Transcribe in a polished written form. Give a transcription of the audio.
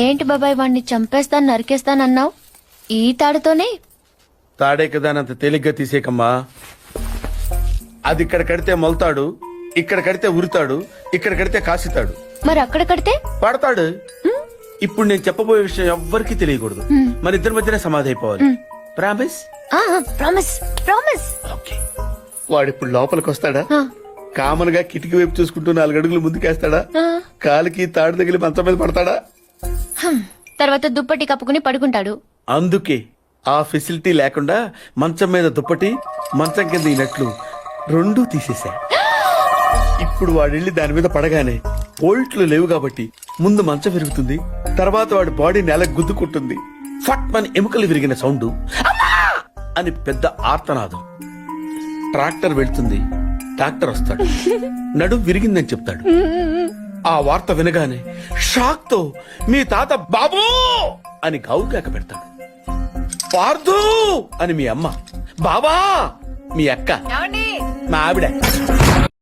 ఏంటి బాబాయ్ వాణ్ణి చంపేస్తాను నరికేస్తానన్నావు? ఈ తాడుతోనే? తాడే కదా అంత తేలిగ్గా తీసేకమ్మా. అది ఇక్కడ కడితే మొలతాడు, ఇక్కడ కడితే ఉరితాడు, ఇక్కడ కడితే కాసితాడు. మరి అక్కడ కడితే పడతాడు. ఇప్పుడు నేను చెప్పబోయే విషయం ఎవ్వరికీ తెలియకూడదు. మన ఇద్దరి మధ్యనే సమాధి అయిపోవాలి. ప్రామిస్? Promise promise. ఓకే. వాడు ఇప్పుడు లోపలికి వస్తాడా? కామన్ గా కిటికీ వైపు చూసుకుంటూ 4 అడుగులు ముందుకేస్తాడా? కాలికి తాడు తగిలి మంచం మీద పడతాడా? తర్వాత దుప్పటి కప్పుకుని పడుకుంటాడు. అందుకే ఆ ఫెసిలిటీ లేకుండా మంచం మీద దుప్పటి, మంచం కింద ఈనట్లు 2 తీసేశా. ఇప్పుడు వాడెళ్ళి దాని మీద పడగానే బోల్ట్లు లేవు కాబట్టి ముందు మంచం విరుగుతుంది, తర్వాత వాడి బాడీ నేలకు గుద్దుకుంటుంది. ఫట్ మన ఎముకలు విరిగిన సౌండ్ అని పెద్ద ఆర్తనాదం. ట్రాక్టర్ వెళ్తుంది, డాక్టర్ వస్తాడు, నడుం విరిగిందని చెప్తాడు. ఆ వార్త వినగానే షాక్ తో మీ తాత బాబూ అని గావు కేక పెడతాడు. పార్దు అని మీ అమ్మ, బాబా మీ అక్క, మా ఆవిడ.